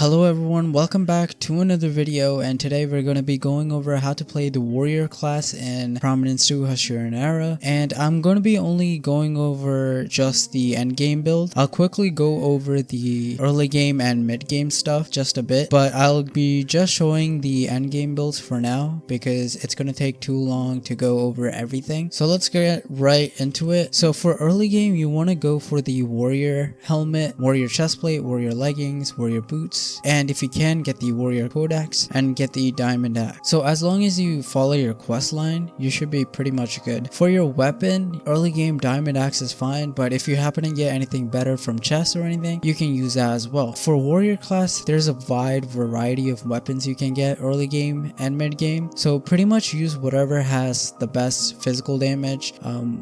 Hello everyone, welcome back to another video, and today we're going to be going over how to play the warrior class in Prominence II Hasturian era, and I'm going to be only going over just the endgame build. I'll quickly go over the early game and mid game stuff just a bit, but I'll be just showing the endgame builds for now because it's going to take too long to go over everything. So let's get right into it. So for early game, you want to go for the warrior helmet, warrior chestplate, warrior leggings, warrior boots, and if you can, get the warrior codex and get the diamond axe. So as long as you follow your quest line, you should be pretty much good. For your weapon, early game diamond axe is fine, but if you happen to get anything better from chest or anything, you can use that as well. For warrior class, there's a wide variety of weapons you can get early game and mid game, so pretty much use whatever has the best physical damage,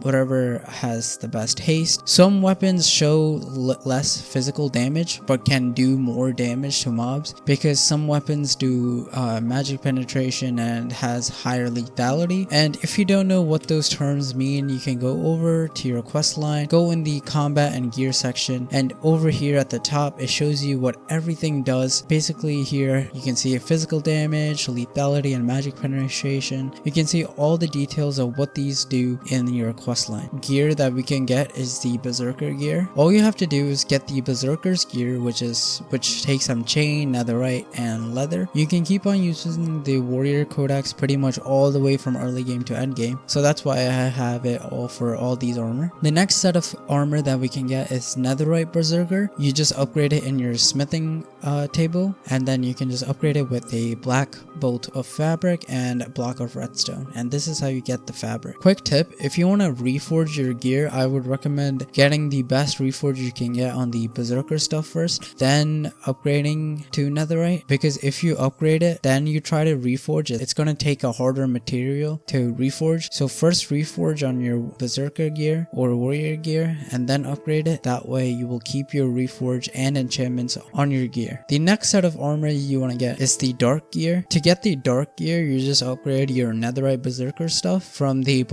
whatever has the best haste. Some weapons show less physical damage but can do more damage to mobs, because some weapons do magic penetration and has higher lethality. And if you don't know what those terms mean, you can go over to your quest line, go in the combat and gear section, and over here at the top it shows you what everything does. Basically here you can see physical damage, lethality, and magic penetration. You can see all the details of what these do in your quest line. Gear that we can get is the berserker gear. All you have to do is get the berserker's gear, which takes some chain, netherite, and leather. You can keep on using the warrior codex pretty much all the way from early game to end game, so that's why I have it all for all these armor. The next set of armor that we can get is netherite berserker. You just upgrade it in your smithing table, and then you can just upgrade it with a black bolt of fabric and a block of redstone, and this is how you get the fabric. Quick tip, if you want to reforge your gear, I would recommend getting the best reforge you can get on the berserker stuff first, then upgrading to netherite, because if you upgrade it then you try to reforge it, it's going to take a harder material to reforge. So first reforge on your berserker gear or warrior gear and then upgrade it. That way you will keep your reforge and enchantments on your gear. The next set of armor you want to get is the dark gear. To get the dark gear, you just upgrade your netherite berserker stuff from the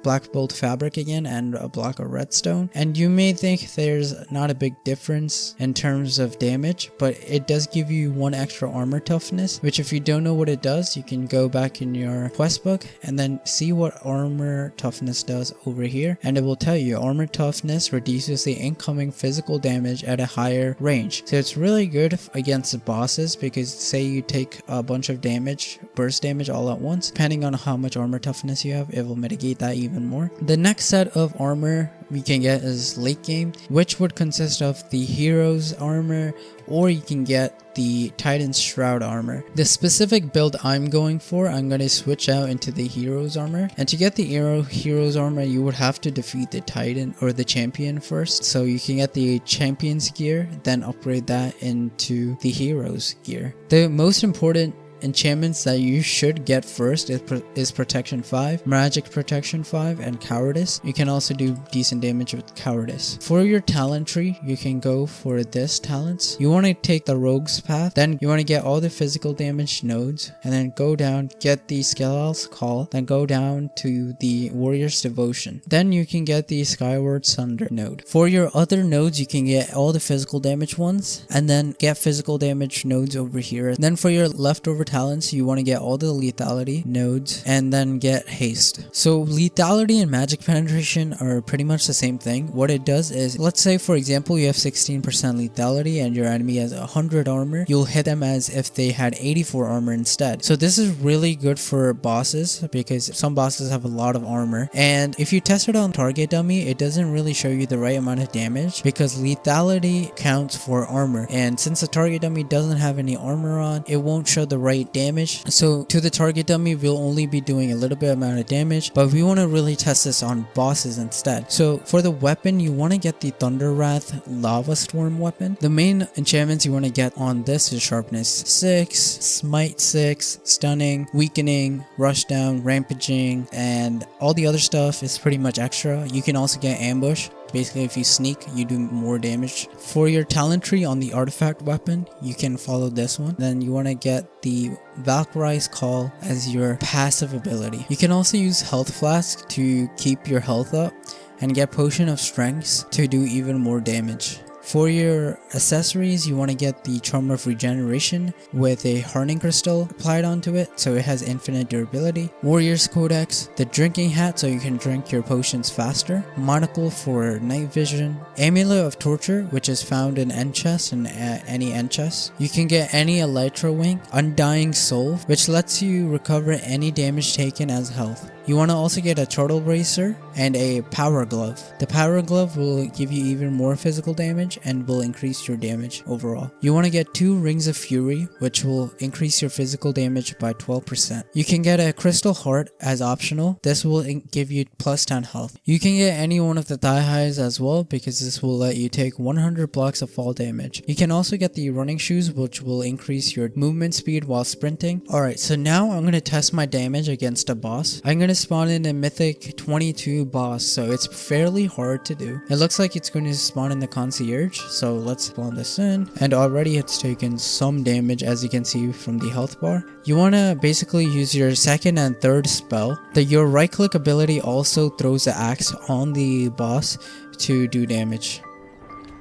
black bolt fabric again and a block of redstone. And you may think there's not a big difference in terms of damage, but it does give you one extra armor toughness, which if you don't know what it does, you can go back in your quest book and then see what armor toughness does over here, and it will tell you armor toughness reduces the incoming physical damage at a higher range. So it's really good against the bosses, because say you take a bunch of damage, burst damage all at once, depending on how much armor toughness you have, it will mitigate that even more. The next set of armor we can get is late game, which would consist of the hero's armor, or you can get the Titan's Shroud armor. The specific build I'm going for, I'm going to switch out into the hero's armor, and to get the hero's armor you would have to defeat the Titan or the champion first. So you can get the champion's gear, then upgrade that into the hero's gear. The most important enchantments that you should get first is protection 5, magic protection 5, and cowardice. You can also do decent damage with cowardice. For your talent tree, you can go for this talents. You want to take the rogue's path, then you want to get all the physical damage nodes, and then go down, get the Skell's call, then go down to the warrior's devotion. Then you can get the skyward sunder node. For your other nodes, you can get all the physical damage ones, and then get physical damage nodes over here. Then for your leftover talents, you want to get all the lethality nodes and then get haste. So lethality and magic penetration are pretty much the same thing. What it does is, let's say for example you have 16% lethality and your enemy has 100 armor, you'll hit them as if they had 84 armor instead. So this is really good for bosses, because some bosses have a lot of armor, and if you test it on target dummy, it doesn't really show you the right amount of damage, because lethality counts for armor, and since the target dummy doesn't have any armor on, it won't show the right damage. So to the target dummy we'll only be doing a little bit amount of damage, but we want to really test this on bosses instead. So for the weapon, you want to get the Thunderwrath lava storm weapon. The main enchantments you want to get on this is sharpness 6, smite 6, stunning, weakening, rush down, rampaging, and all the other stuff is pretty much extra. You can also get ambush. Basically, if you sneak, you do more damage. For your talent tree on the artifact weapon, you can follow this one. Then you want to get the Valkyrie's Call as your passive ability. You can also use Health Flask to keep your health up, and get Potion of Strengths to do even more damage. For your accessories, you want to get the Charm of Regeneration with a hardening crystal applied onto it, so it has infinite durability. Warrior's Codex, the drinking hat so you can drink your potions faster. Monocle for night vision. Amulet of Torture, which is found in end chests and any end chest. You can get any Elytra Wing. Undying Soul, which lets you recover any damage taken as health. You want to also get a Turtle Bracer and a Power Glove. The Power Glove will give you even more physical damage and will increase your damage overall. You want to get 2 Rings of Fury, which will increase your physical damage by 12%. You can get a Crystal Heart as optional. This will give you plus 10 health. You can get any one of the Thigh Highs as well, because this will let you take 100 blocks of fall damage. You can also get the Running Shoes, which will increase your movement speed while sprinting. Alright, so now I'm going to test my damage against a boss. I'm going to spawn in a Mythic 22 boss, so it's fairly hard to do. It looks like it's going to spawn in the Concierge, so let's spawn this in. And already it's taken some damage, as you can see from the health bar. You want to basically use your second and third spell. Your right click ability also throws the axe on the boss to do damage.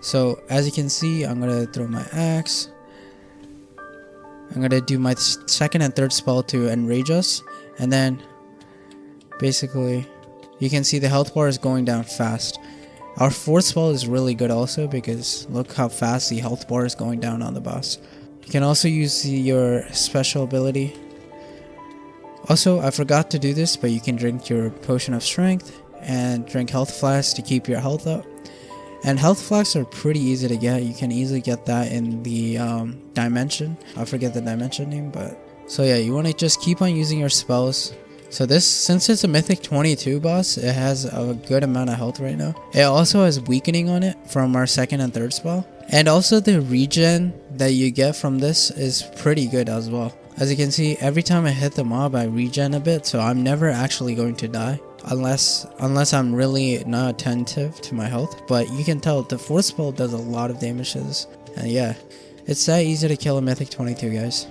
So as you can see, I'm going to throw my axe. I'm going to do my second and third spell to enrage us, and then basically you can see the health bar is going down fast. Our fourth spell is really good also, because look how fast the health bar is going down on the boss. You can also use your special ability. Also, I forgot to do this, but you can drink your potion of strength and drink health flasks to keep your health up. And health flasks are pretty easy to get. You can easily get that in the dimension. I forget the dimension name, but so yeah, you want to just keep on using your spells. So this, since it's a Mythic 22 boss, it has a good amount of health right now. It also has weakening on it from our second and third spell. And also the regen that you get from this is pretty good as well. As you can see, every time I hit the mob, I regen a bit, so I'm never actually going to die. Unless I'm really not attentive to my health. But you can tell the fourth spell does a lot of damage to this. And yeah, it's that easy to kill a Mythic 22, guys.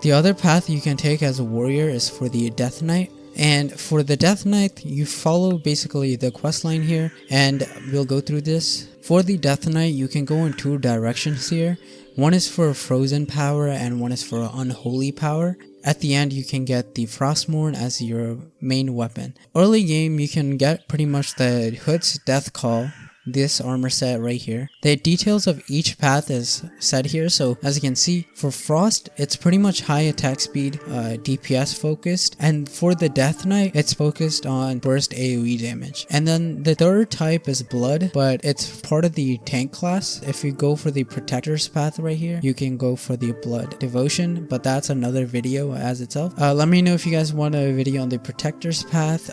The other path you can take as a warrior is for the Death Knight. And for the Death Knight, you follow basically the quest line here, and we'll go through this. For the Death Knight, you can go in 2 directions here. One is for Frozen power and one is for Unholy power. At the end, you can get the Frostmourne as your main weapon. Early game, you can get pretty much the Hood's Death Call, this armor set right here. The details of each path is set here, so as you can see, for Frost, it's pretty much high attack speed, DPS focused, and for the Death Knight, it's focused on burst AoE damage. And then the third type is Blood, but it's part of the tank class. If you go for the Protector's path right here, you can go for the Blood Devotion, but that's another video as itself. Let me know if you guys want a video on the Protector's path.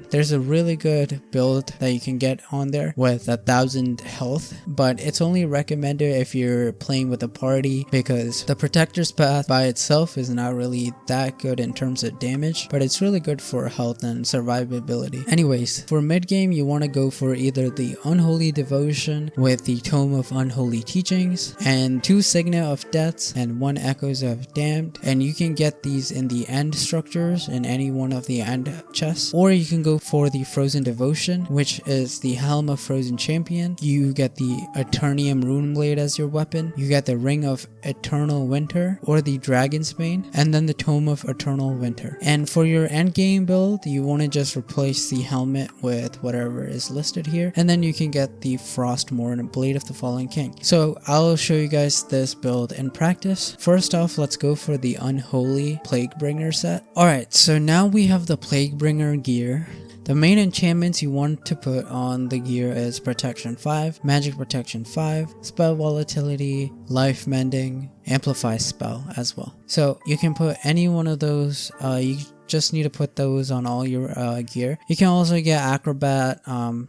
There's a really good build that you can get on there with 1,000 health, but it's only recommended if you're playing with a party, because the Protector's path by itself is not really that good in terms of damage, but it's really good for health and survivability. Anyways, for mid game, you want to go for either the Unholy Devotion with the Tome of Unholy Teachings and 2 Signet of Deaths and 1 Echoes of Damned, and you can get these in the end structures in any one of the end chests, or you can go for the Frozen Devotion, which is the Helm of Frozen Champion. You get the Eternium Rune Blade as your weapon, you get the Ring of Eternal Winter or the Dragon's Bane, and then the Tome of Eternal Winter. And for your end game build, you want to just replace the helmet with whatever is listed here, and then you can get the Frostmourne Blade of the Fallen King. So I'll show you guys this build in practice. First off, let's go for the Unholy Plaguebringer set. Alright, so now we have the Plaguebringer gear. The main enchantments you want to put on the gear is Protection 5, Magic Protection 5, Spell Volatility, Life Mending, Amplify Spell as well. So you can put any one of those, you just need to put those on all your gear. You can also get Acrobat,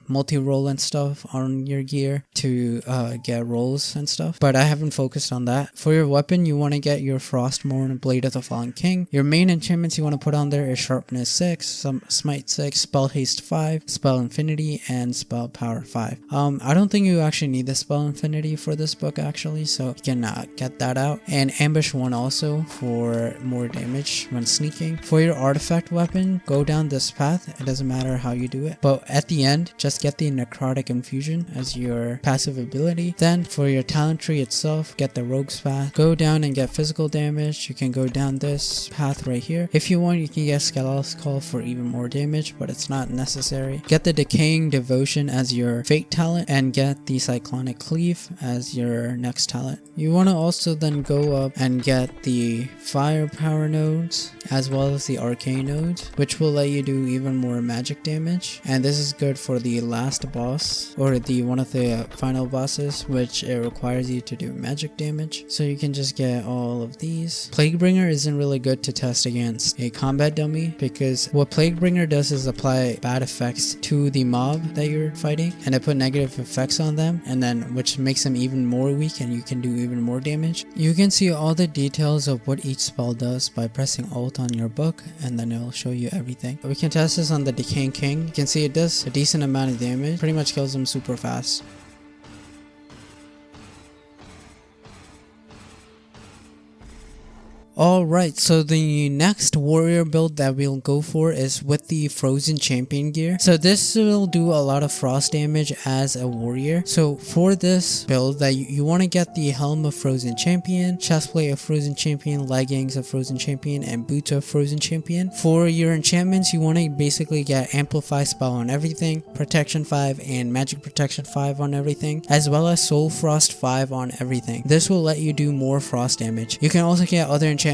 multi-roll and stuff on your gear to get rolls and stuff, but I haven't focused on that. For your weapon, you want to get your Frostmourne Blade of the Fallen King. Your main enchantments you want to put on there is Sharpness 6, Smite 6, Spell Haste 5, Spell Infinity, and Spell Power 5. I don't think you actually need the Spell Infinity for this book actually, so you can get that out. And Ambush 1 also for more damage when sneaking. For your artifact weapon, go down this path. It doesn't matter how you do it, but at the end, just get the necrotic infusion as your passive ability. Then for your talent tree itself, get the rogue's path, go down and get physical damage. You can go down this path right here. If you want, you can get Skull for even more damage, but it's not necessary. Get the decaying devotion as your fate talent and get the cyclonic cleave as your next talent. You want to also then go up and get the firepower nodes as well as the arcane nodes, which will let you do even more magic damage. And this is good for the last boss, or the one of the final bosses, which it requires you to do magic damage. So you can just get all of these. Plaguebringer isn't really good to test against a combat dummy, because what Plaguebringer does is apply bad effects to the mob that you're fighting, and it put negative effects on them, and then which makes them even more weak and you can do even more damage. You can see all the details of what each spell does by pressing Alt on your book, and then it'll show you everything. We can test this on the Decaying King. You can see it does a decent amount of damage, pretty much kills him super fast. Alright, so the next warrior build that we'll go for is with the Frozen Champion gear. So this will do a lot of frost damage as a warrior. So for this build, that you want to get the Helm of Frozen Champion, Chestplate of Frozen Champion, Leggings of Frozen Champion, and Boots of Frozen Champion. For your enchantments, you want to basically get Amplify spell on everything, Protection 5 and Magic Protection 5 on everything, as well as Soul Frost 5 on everything. This will let you do more frost damage. You can also get other enchantments,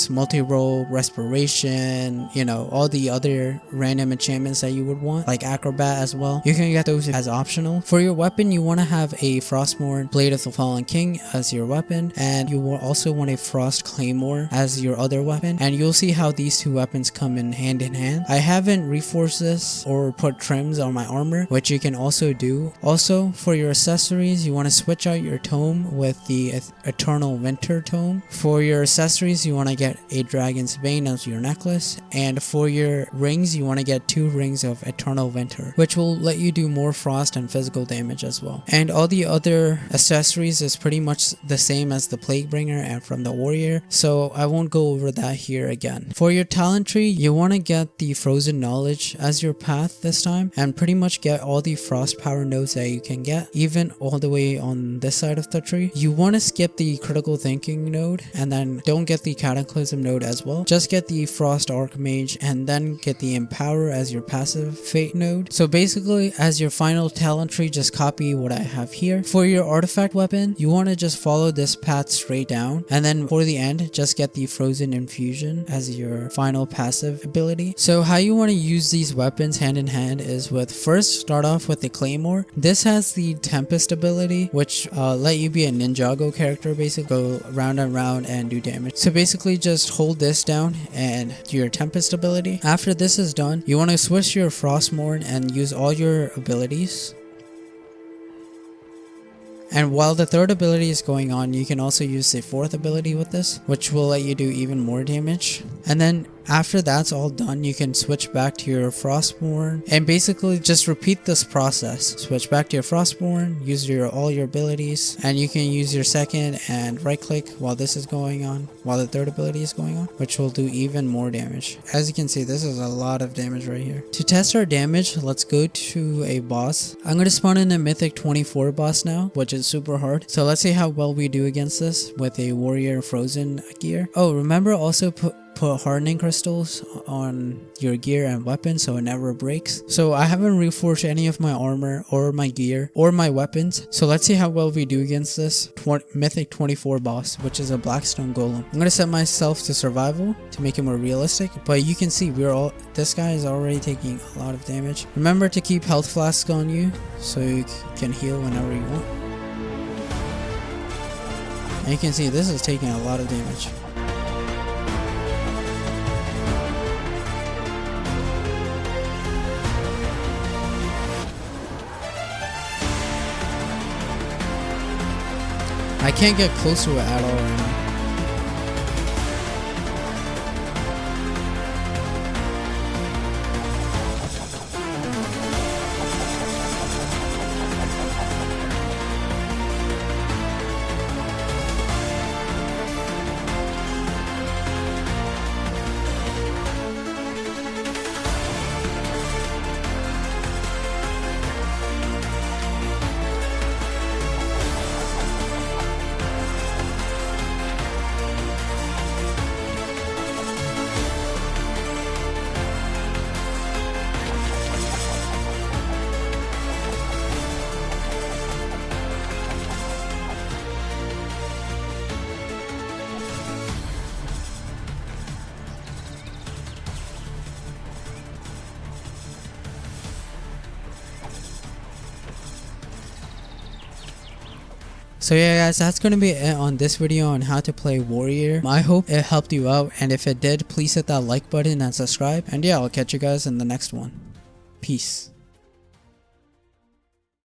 multi-roll, respiration, you know, all the other random enchantments that you would want, like acrobat as well. You can get those as optional. For your weapon, you want to have a Frostmourne Blade of the Fallen King as your weapon, and you will also want a Frost Claymore as your other weapon, and you'll see how these two weapons come in hand. I haven't reforged this or put trims on my armor, which you can also do. Also, for your accessories, you want to switch out your tome with the Eternal Winter tome. For your accessories, you want to get a Dragon's Bane as your necklace, and for your rings, you want to get 2 rings of Eternal Winter, which will let you do more frost and physical damage as well. And all the other accessories is pretty much the same as the Plaguebringer and from the warrior, so I won't go over that here again. For your talent tree, you want to get the Frozen Knowledge as your path this time, and pretty much get all the frost power nodes that you can get, even all the way on this side of the tree. You want to skip the Critical Thinking node, and then don't get the Cataclysm node as well. Just get the Frost Archmage, and then get the Empower as your passive fate node. So basically, as your final talent tree, just copy what I have here. For your artifact weapon, you want to just follow this path straight down, and then for the end, just get the Frozen Infusion as your final passive ability. So how you want to use these weapons hand in hand is with, first start off with the Claymore. This has the Tempest ability, which let you be a Ninjago character, basically go round and round and do damage. So basically just hold this down and do your Tempest ability. After this is done, you want to switch your Frostmourne and use all your abilities. And while the third ability is going on, you can also use the fourth ability with this, which will let you do even more damage. And then after that's all done, you can switch back to your Frostmourne and basically just repeat this process. Switch back to your Frostmourne, use all your abilities, and you can use your second and right click while this is going on, while the third ability is going on, which will do even more damage. As you can see, this is a lot of damage right here. To test our damage, let's go to a boss. I'm going to spawn in a Mythic 24 boss now, which is super hard. So let's see how well we do against this with a Warrior Frozen gear. Oh, remember also put hardening crystals on your gear and weapons so it never breaks. So I haven't reforged any of my armor or my gear or my weapons, so let's see how well we do against this Mythic 24 boss, which is a Blackstone Golem. I'm gonna set myself to survival to make it more realistic, but you can see this guy is already taking a lot of damage. Remember to keep health flasks on you so you can heal whenever you want. And you can see this is taking a lot of damage. I can't get close to it at all right now. So yeah guys, that's gonna be it on this video on how to play warrior. I hope it helped you out, and if it did, please hit that like button and subscribe, and yeah, I'll catch you guys in the next one. Peace.